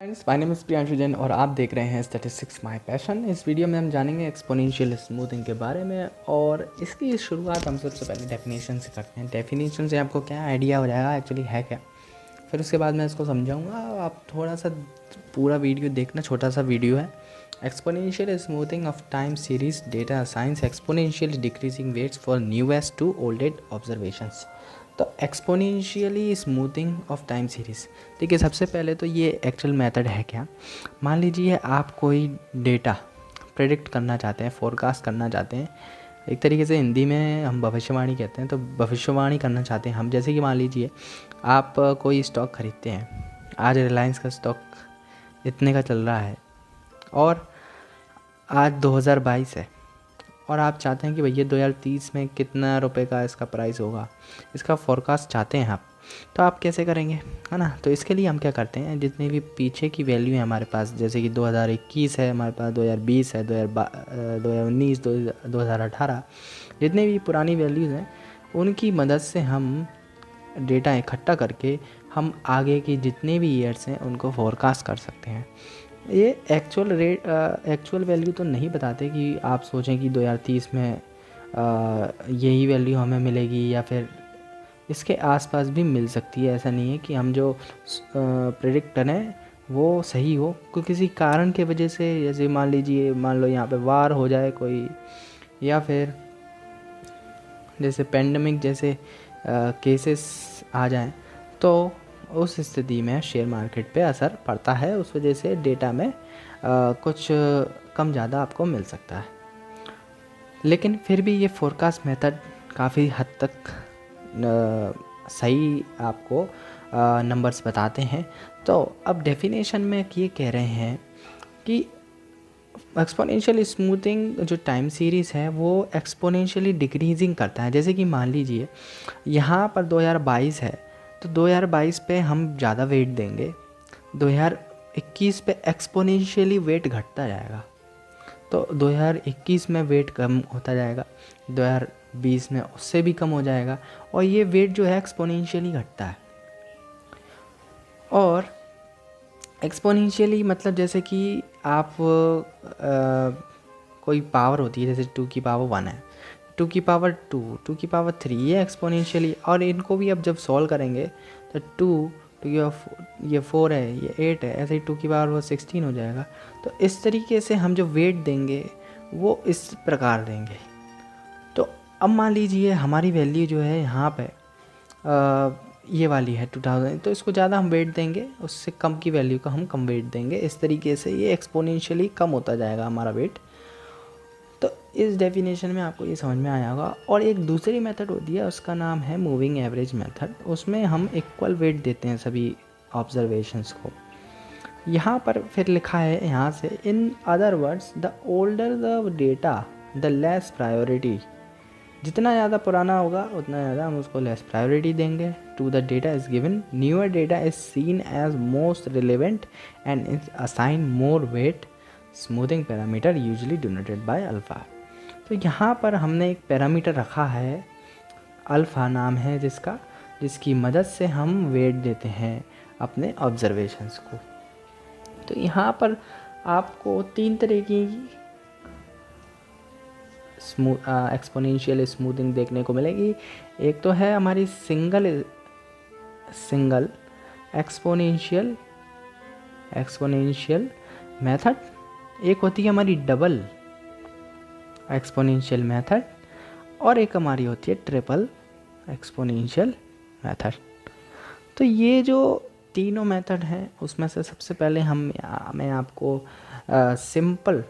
Friends, my name is Priyanshu Jain और आप देख रहे हैं स्टैटिस्टिक्स माय पैशन। इस वीडियो में हम जानेंगे एक्सपोनेंशियल स्मूथिंग के बारे में और इसकी शुरुआत हम सबसे पहले डेफिनेशन से करते हैं। डेफिनेशन से आपको क्या आइडिया हो जाएगा एक्चुअली है क्या, फिर उसके बाद मैं इसको समझाऊंगा। आप थोड़ा सा पूरा वीडियो देखना, छोटा सा वीडियो है। Exponential smoothing of time series data science exponential decreasing weights for newest to oldest observations. तो exponentially smoothing of time series, ठीक है। सबसे पहले तो ये एक्चुअल मेथड है क्या। मान लीजिए आप कोई डेटा प्रेडिक्ट करना चाहते हैं, फोरकास्ट करना चाहते हैं। एक तरीके से हिंदी में हम भविष्यवाणी कहते हैं, तो भविष्यवाणी करना चाहते हैं हम। जैसे कि मान लीजिए आप कोई स्टॉक खरीदते हैं, आज रिलायंस का स्टॉक इतने का चल रहा है और आज 2022 है और आप चाहते हैं कि भैया 2030 में कितना रुपए का इसका प्राइस होगा, इसका फोरकास्ट चाहते हैं आप। तो आप कैसे करेंगे, है ना। तो इसके लिए हम क्या करते हैं, जितने भी पीछे की वैल्यू है हमारे पास, जैसे कि 2021 है हमारे पास, 2020 है, 2019, 2018, जितने भी पुरानी वैल्यूज़ हैं उनकी मदद से हम डेटा इकट्ठा करके हम आगे की जितने भी ईयर्स हैं उनको फोरकास्ट कर सकते हैं। ये एक्चुअल वैल्यू तो नहीं बताते कि आप सोचें कि 2030 में यही वैल्यू हमें मिलेगी या फिर इसके आसपास भी मिल सकती है। ऐसा नहीं है कि हम जो प्रेडिक्ट करें वो सही हो, कोई किसी कारण के वजह से, जैसे मान लो यहाँ पे वार हो जाए कोई, या फिर जैसे पेंडेमिक जैसे केसेस आ जाएं, तो उस स्थिति में शेयर मार्केट पे असर पड़ता है। उस वजह से डेटा में कुछ कम ज़्यादा आपको मिल सकता है। लेकिन फिर भी ये फोरकास्ट मेथड काफ़ी हद तक सही आपको नंबर्स बताते हैं। तो अब डेफिनेशन में ये कह रहे हैं कि एक्सपोनेंशियल स्मूथिंग जो टाइम सीरीज़ है वो एक्सपोनेंशियली डिक्रीजिंग करता है। जैसे कि मान लीजिए यहाँ पर 2022 है, तो 2022 पे हम ज़्यादा वेट देंगे, 2021 पे एक्सपोनेंशियली वेट घटता जाएगा, तो 2021 में वेट कम होता जाएगा, 2020 में उससे भी कम हो जाएगा, और ये वेट जो है एक्सपोनेंशियली घटता है। और एक्सपोनेंशियली मतलब जैसे कि आप कोई पावर होती है, जैसे 2 की पावर 1 है, 2 की पावर 2, 2 की पावर 3, ये एक्सपोनेंशियली। और इनको भी अब जब सॉल्व करेंगे तो 2 ये 4 है, ये 8 है, ऐसे ही 2 की पावर वो 16 हो जाएगा। तो इस तरीके से हम जो वेट देंगे वो इस प्रकार देंगे। तो अब मान लीजिए हमारी वैल्यू जो है यहाँ पे ये वाली है 2000, तो इसको ज़्यादा हम वेट देंगे, उससे कम की वैल्यू का हम कम वेट देंगे। इस तरीके से ये एक्सपोनेंशियली कम होता जाएगा हमारा वेट। तो इस डेफिनेशन में आपको ये समझ में आया होगा। और एक दूसरी मेथड होती है, उसका नाम है मूविंग एवरेज मेथड। उसमें हम इक्वल वेट देते हैं सभी ऑब्जर्वेशंस को। यहाँ पर फिर लिखा है यहाँ से, in other words the older the data the less priority. जितना ज़्यादा पुराना होगा उतना ज़्यादा हम उसको लेस प्रायोरिटी देंगे। To the data is given, newer data is seen as most relevant and is assign more weight. Smoothing parameter usually denoted by alpha. तो यहाँ पर हमने एक पैरामीटर रखा है, अल्फ़ा नाम है जिसकी मदद से हम वेट देते हैं अपने ऑब्जर्वेशंस को। तो यहाँ पर आपको 3 तरह की एक्सपोनेंशियल स्मूथिंग देखने को मिलेगी। एक तो है हमारी सिंगल एक्सपोनेंशियल मेथड, एक होती है हमारी डबल एक्सपोनेंशियल मेथड, और एक हमारी होती है ट्रिपल एक्सपोनेंशियल मेथड। तो ये जो तीनों मेथड हैं उसमें से सबसे पहले मैं आपको सिंपल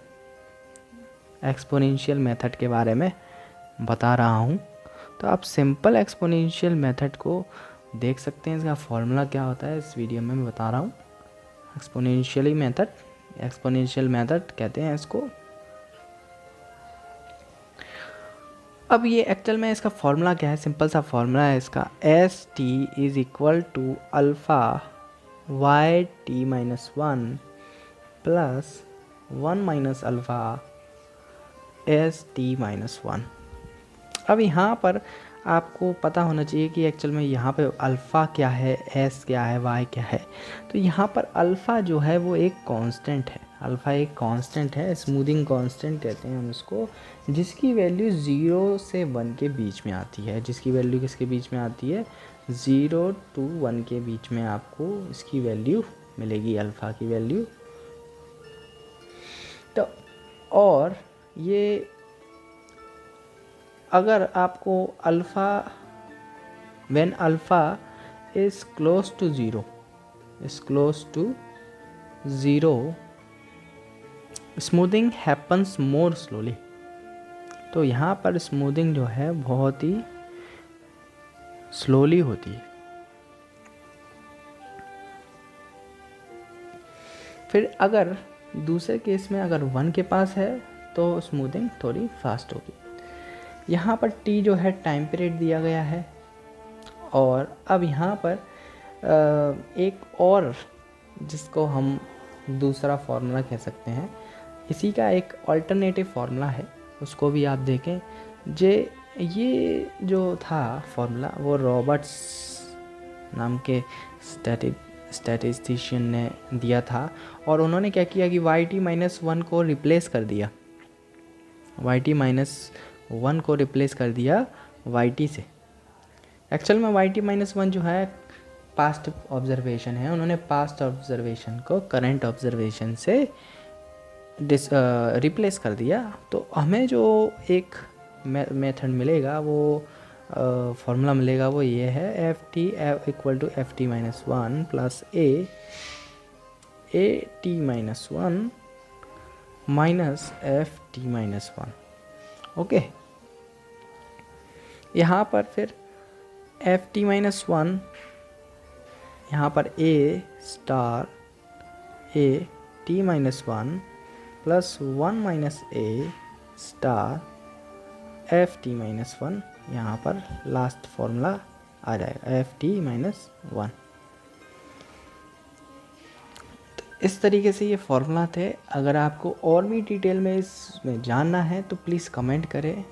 एक्सपोनेंशियल मेथड के बारे में बता रहा हूँ। तो आप सिंपल एक्सपोनेंशियल मेथड को देख सकते हैं, इसका फॉर्मूला क्या होता है इस वीडियो में मैं बता रहा हूँ। एक्सपोनेंशियल मेथड कहते हैं इसको। अब ये एक्चुअल में इसका फॉर्मूला क्या है, सिंपल सा फॉर्मूला है इसका, S T is equal to alpha Y T minus 1 plus 1 minus alpha S T minus 1। अब यहाँ पर आपको पता होना चाहिए कि एक्चुअल में यहाँ पे अल्फ़ा क्या है, एस क्या है, वाई क्या है। तो यहाँ पर अल्फ़ा जो है वो एक कांस्टेंट है, अल्फ़ा एक कांस्टेंट है, स्मूथिंग कांस्टेंट कहते हैं हम उसको, जिसकी वैल्यू 0 से 1 के बीच में आती है। जिसकी वैल्यू किसके बीच में आती है, 0 to 1 के बीच में आपको इसकी वैल्यू मिलेगी, अल्फ़ा की वैल्यू। तो और ये अगर आपको alpha when alpha is close to zero, smoothing happens more slowly. तो यहाँ पर स्मूथिंग जो है बहुत ही स्लोली होती है। फिर अगर दूसरे केस में अगर 1 के पास है तो स्मूथिंग थोड़ी फास्ट होगी। यहाँ पर t जो है टाइम पीरियड दिया गया है, और अब यहाँ पर एक और जिसको हम दूसरा फार्मूला कह सकते हैं, इसी का एक अल्टरनेटिव फार्मूला है, उसको भी आप देखें। ये जो था फार्मूला वो रॉबर्ट्स नाम के स्टैटिस्टिशियन ने दिया था, और उन्होंने क्या किया कि y_1 को रिप्लेस कर दिया, y_1 को रिप्लेस कर दिया yt से। एक्चुअल में y_1 जो है पास्ट ऑब्जर्वेशन है, उन्होंने पास्ट ऑब्जर्वेशन को करंट ऑब्जर्वेशन से रिप्लेस कर दिया। तो हमें जो एक मेथड मिलेगा, वो फार्मूला मिलेगा, वो ये है ft = ft-1 plus at-1 minus ft-1। Okay, यहाँ पर फिर ft-1, यहाँ पर at-1 प्लस 1 माइनस a*ft-1, यहाँ पर लास्ट फॉर्मूला आ जाएगा ft-1। तो इस तरीके से ये फार्मूला थे। अगर आपको और भी डिटेल में इसमें जानना है तो प्लीज़ कमेंट करें,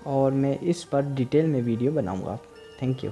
और मैं इस पर डिटेल में वीडियो बनाऊंगा। Thank you.